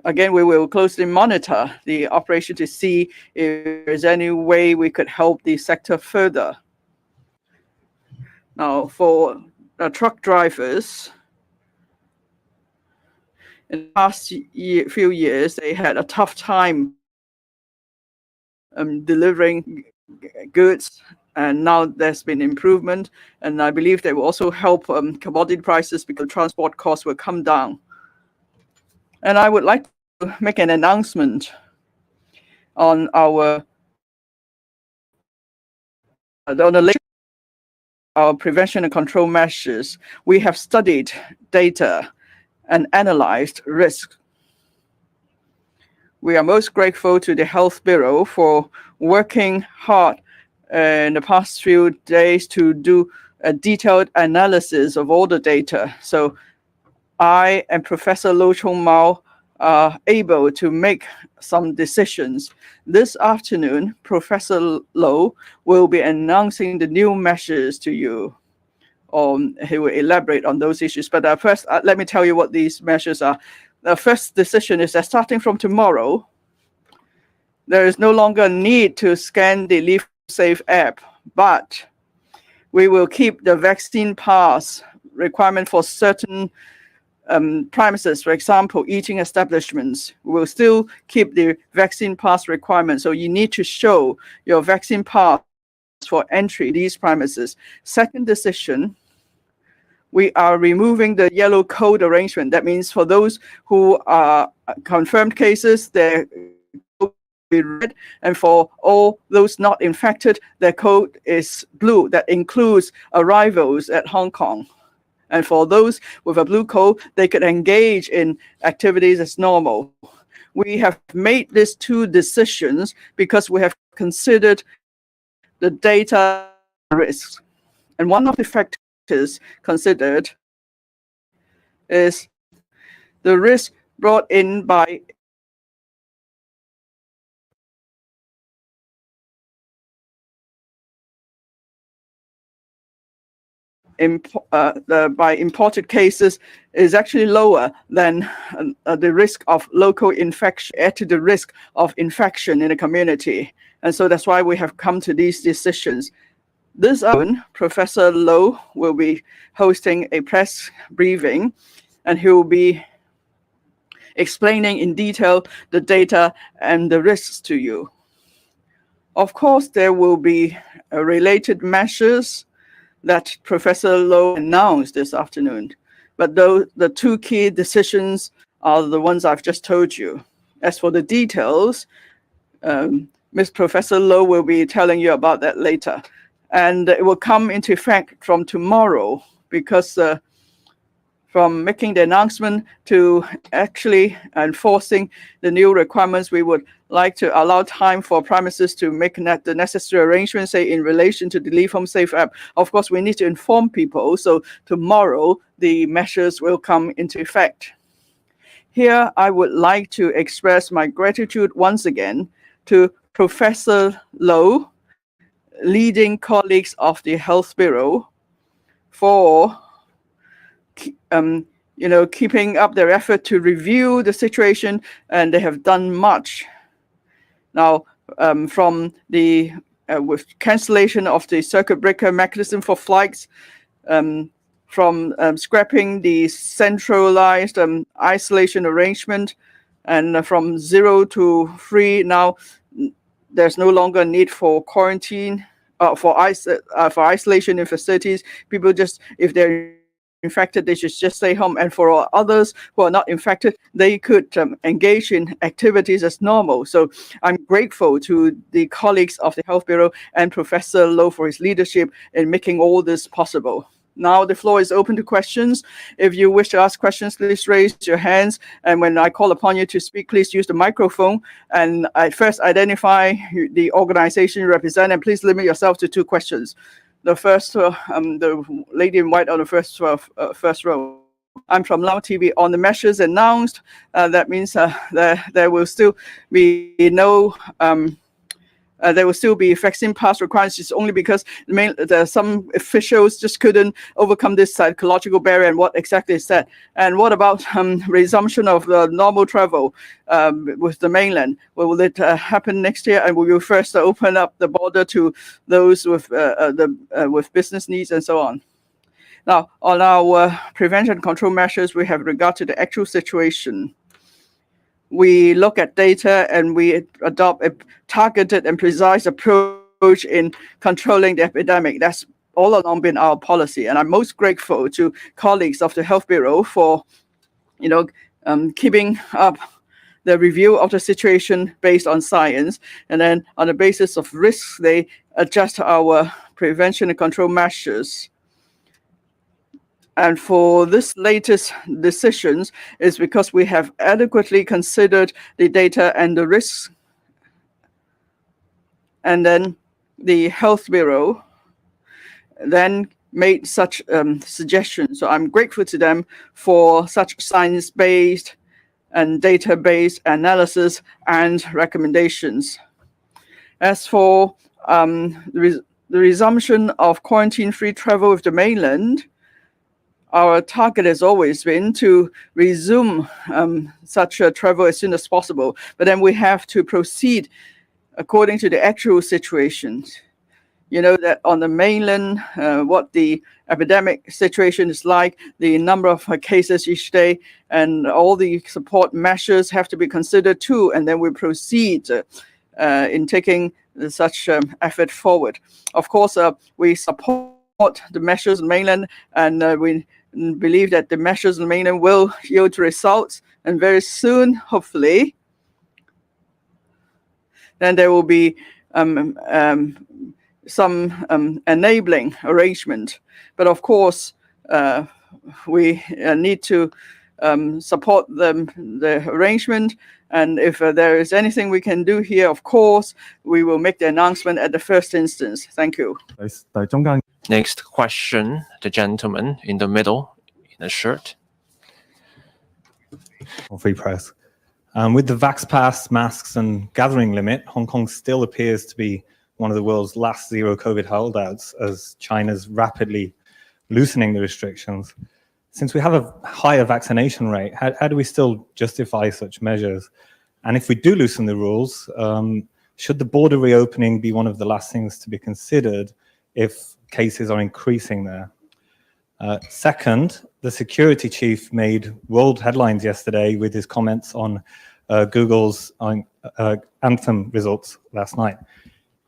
Again, we will closely monitor the operation to see if there's any way we could help the sector further. Now, for truck drivers, in the past few years, they had a tough time delivering goods, and now there's been improvement, and I believe they will also help commodity prices because transport costs will come down. And I would like to make an announcement on our prevention and control measures. We have studied data and analyzed risk. We are most grateful to the Health Bureau for working hard in the past few days to do a detailed analysis of all the data. So I and Professor Lo Chung Mao are able to make some decisions. This afternoon, Professor Lo will be announcing the new measures to you. He will elaborate on those issues. But first, let me tell you what these measures are. The first decision is that starting from tomorrow, there is no longer a need to scan the LiveSafe app, but we will keep the vaccine pass requirement for certain premises, for example, eating establishments. We will still keep the vaccine pass requirement. So you need to show your vaccine pass for entry these premises. Second decision, we are removing the yellow code arrangement. That means for those who are confirmed cases, their code will be red, and for all those not infected, their code is blue. That includes arrivals at Hong Kong. And for those with a blue code, they could engage in activities as normal. We have made these two decisions because we have considered the data risks. And one of the factors considered is the risk brought in by imported cases is actually lower than the risk of local infection, add to the risk of infection in the community. And so that's why we have come to these decisions. This afternoon, Professor Lo will be hosting a press briefing, and he will be explaining in detail the data and the risks to you. Of course, there will be related measures that Professor Lo announced this afternoon. But the two key decisions are the ones I've just told you. As for the details, Ms. Professor Lo will be telling you about that later. And it will come into effect from tomorrow, because from making the announcement to actually enforcing the new requirements, we would like to allow time for premises to make the necessary arrangements, say in relation to the Leave Home Safe app. Of course, we need to inform people. So tomorrow, the measures will come into effect. Here, I would like to express my gratitude once again to Professor Lo, leading colleagues of the Health Bureau, for keeping up their effort to review the situation, and they have done much. Now, from the with cancellation of the circuit breaker mechanism for flights, from scrapping the centralized isolation arrangement, and from 0 to 3, now there's no longer need for quarantine, for isolation in facilities. People just, if they're infected, they should just stay home. And for others who are not infected, they could engage in activities as normal. So I'm grateful to the colleagues of the Health Bureau and Professor Lo for his leadership in making all this possible. Now the floor is open to questions. If you wish to ask questions, please raise your hands. And when I call upon you to speak, please use the microphone. And I first identify the organization you represent, and please limit yourself to 2 questions. The first, the lady in white on the first row. I'm from Lau TV. On the measures announced, that means there will still be no there will still be vaccine pass requirements. It's only because some officials just couldn't overcome this psychological barrier. And what exactly is that? And what about resumption of normal travel with the mainland? Will it happen next year? And we will first open up the border to those with business needs and so on. Now, on our prevention and control measures, we have regard to the actual situation. We look at data and we adopt a targeted and precise approach in controlling the epidemic. That's all along been our policy. And I'm most grateful to colleagues of the Health Bureau for, keeping up the review of the situation based on science. And then on the basis of risks, they adjust our prevention and control measures. And for this latest decisions is because we have adequately considered the data and the risks. And then the Health Bureau then made such suggestions. So I'm grateful to them for such science-based and data-based analysis and recommendations. As for the resumption of quarantine-free travel with the mainland, our target has always been to resume such travel as soon as possible. But then we have to proceed according to the actual situations. You know that on the mainland, what the epidemic situation is like, the number of cases each day, and all the support measures have to be considered too. And then we proceed in taking such effort forward. Of course, we support the measures in mainland, and we believe that the measures in mainland will yield results, and very soon, hopefully, then there will be some enabling arrangement. But of course, we need to support the arrangement. And if there is anything we can do here, of course, we will make the announcement at the first instance. Thank you. Next question, the gentleman in the middle in the shirt. Free press. With the Vax Pass, masks and gathering limit, Hong Kong still appears to be one of the world's last zero COVID holdouts as China's rapidly loosening the restrictions. Since we have a higher vaccination rate, how do we still justify such measures? And if we do loosen the rules, should the border reopening be one of the last things to be considered if cases are increasing there? Second, the security chief made world headlines yesterday with his comments on Google's Anthem results last night.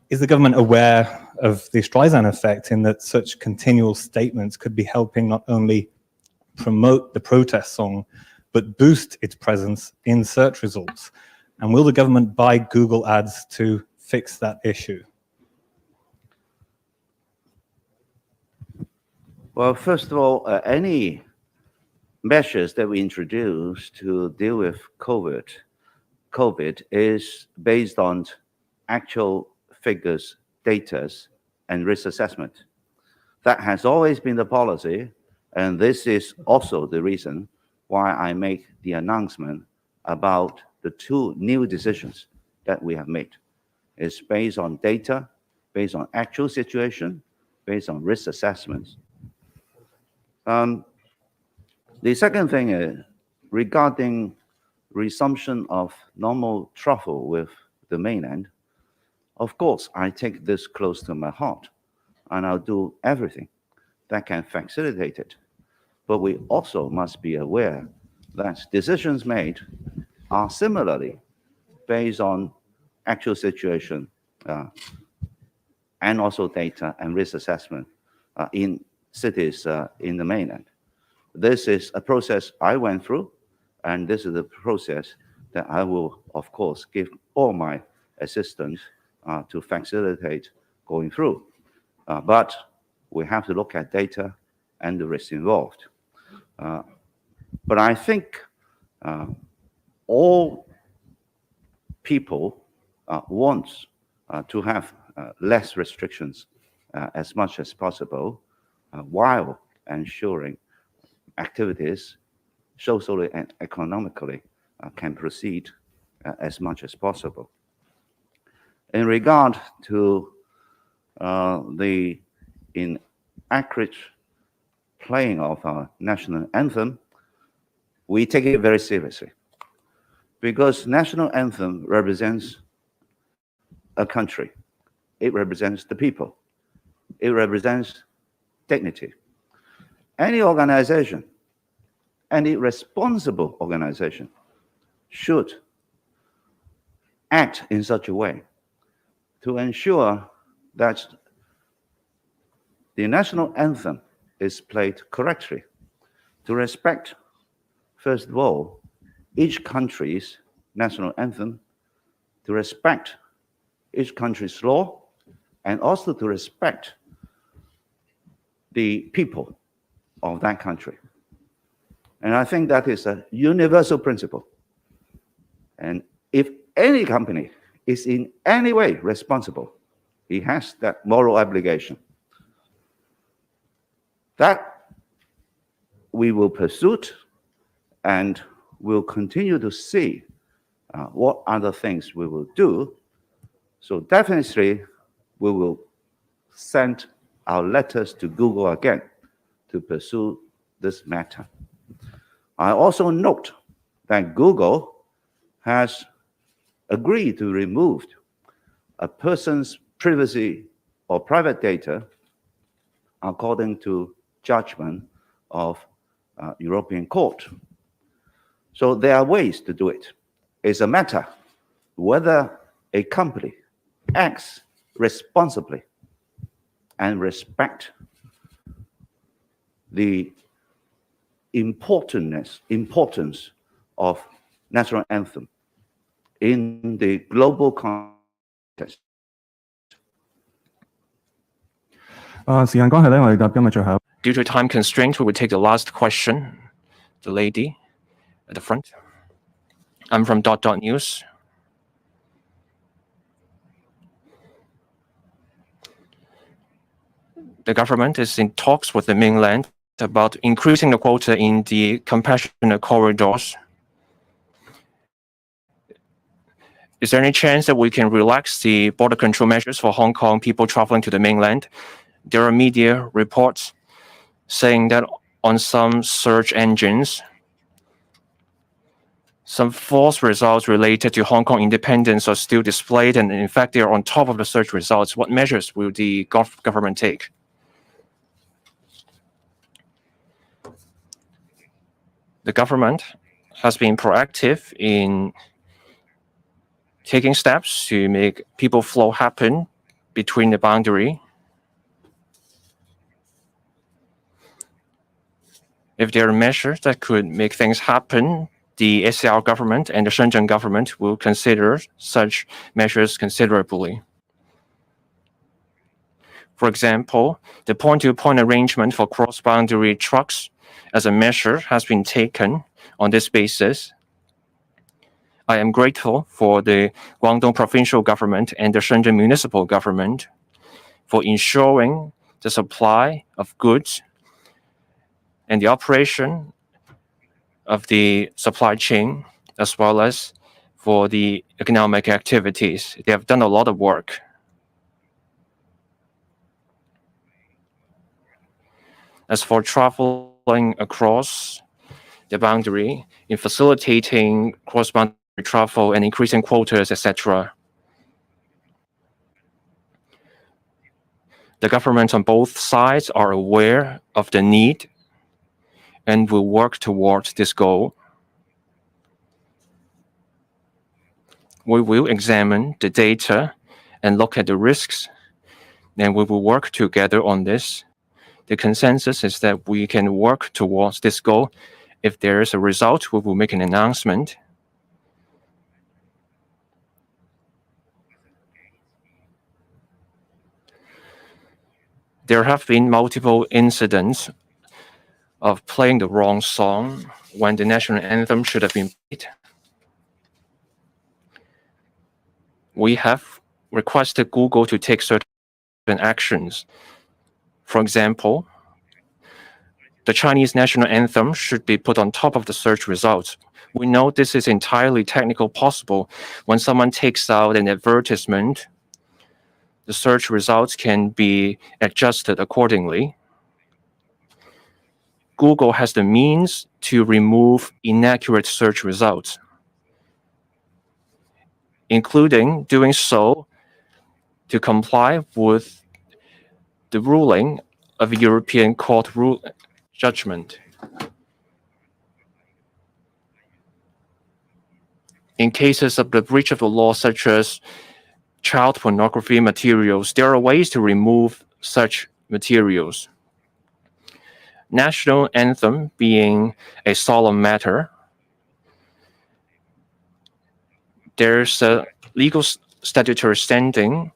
Is the government aware of the Streisand effect in that such continual statements could be helping not only promote the protest song, but boost its presence in search results? And will the government buy Google ads to fix that issue? Well, first of all, any measures that we introduce to deal with COVID is based on actual figures, data, and risk assessment. That has always been the policy, and this is also the reason why I make the announcement about the two new decisions that we have made. It's based on data, based on actual situation, based on risk assessments. The second thing is regarding resumption of normal travel with the mainland. Of course, I take this close to my heart, and I'll do everything that can facilitate it. But we also must be aware that decisions made are similarly based on actual situation and also data and risk assessment in cities in the mainland. This is a process I went through, and this is a process that I will, of course, give all my assistance to facilitate going through. But we have to look at data and the risks involved. But I think all people want to have less restrictions as much as possible while ensuring activities socially and economically can proceed as much as possible. In regard to the inaccurate playing of our national anthem, we take it very seriously, because national anthem represents a country. It represents the people. It represents dignity. Any organization, any responsible organization should act in such a way to ensure that the national anthem is played correctly, to respect, first of all, each country's national anthem, to respect each country's law, and also to respect the people of that country. And I think that is a universal principle. And if any company is in any way responsible, it has that moral obligation. That we will pursue, and we'll continue to see what other things we will do. So definitely, we will send our letters to Google again to pursue this matter. I also note that Google has agreed to remove a person's privacy or private data according to judgment of European Court. So there are ways to do it. It's a matter whether a company acts responsibly and respect the importance of national anthem in the global context. 時間關係咧，我哋答今日最後。 Due to time constraint, we will take the last question. The lady at the front. I'm from News. The government is in talks with the mainland about increasing the quota in the compassionate corridors. Is there any chance that we can relax the border control measures for Hong Kong people traveling to the mainland? There are media reports saying that on some search engines, some false results related to Hong Kong independence are still displayed, and in fact, they are on top of the search results. What measures will the government take? The government has been proactive in taking steps to make people flow happen between the boundary. If there are measures that could make things happen, the SAR government and the Shenzhen government will consider such measures considerably. For example, the point-to-point arrangement for cross-boundary trucks as a measure has been taken on this basis. I am grateful for the Guangdong provincial government and the Shenzhen municipal government for ensuring the supply of goods and the operation of the supply chain, as well as for the economic activities. They have done a lot of work. As for traveling across the boundary, in facilitating cross-boundary travel and increasing quotas, etc., the governments on both sides are aware of the need and will work towards this goal. We will examine the data and look at the risks, and we will work together on this. The consensus is that we can work towards this goal. If there is a result, we will make an announcement. There have been multiple incidents of playing the wrong song when the national anthem should have been played. We have requested Google to take certain actions. For example, the Chinese national anthem should be put on top of the search results. We know this is entirely technical possible when someone takes out an advertisement the search results can be adjusted accordingly. Google has the means to remove inaccurate search results, including doing so to comply with the ruling of a European Court judgment. In cases of the breach of the law, such as child pornography materials, there are ways to remove such materials. National anthem being a solemn matter, there's a legal statutory standing.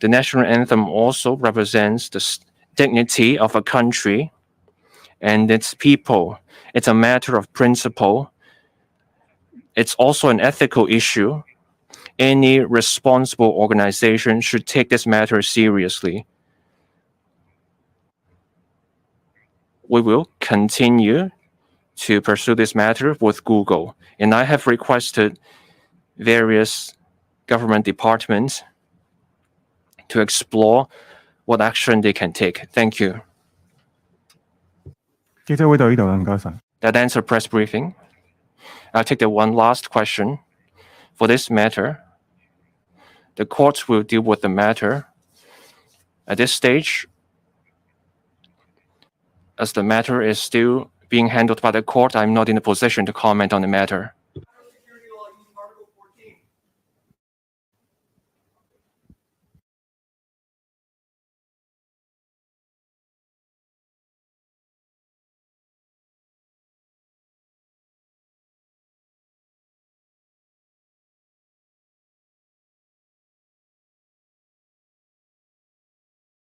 The national anthem also represents the dignity of a country and its people. It's a matter of principle. It's also an ethical issue. Any responsible organization should take this matter seriously. We will continue to pursue this matter with Google, and I have requested various government departments to explore what action they can take. Thank you. 記者會到呢度啦，唔該晒。That ends our press briefing. I'll take the one last question. For this matter, the courts will deal with the matter. At this stage, as the matter is still being handled by the court, I'm not in a position to comment on the matter.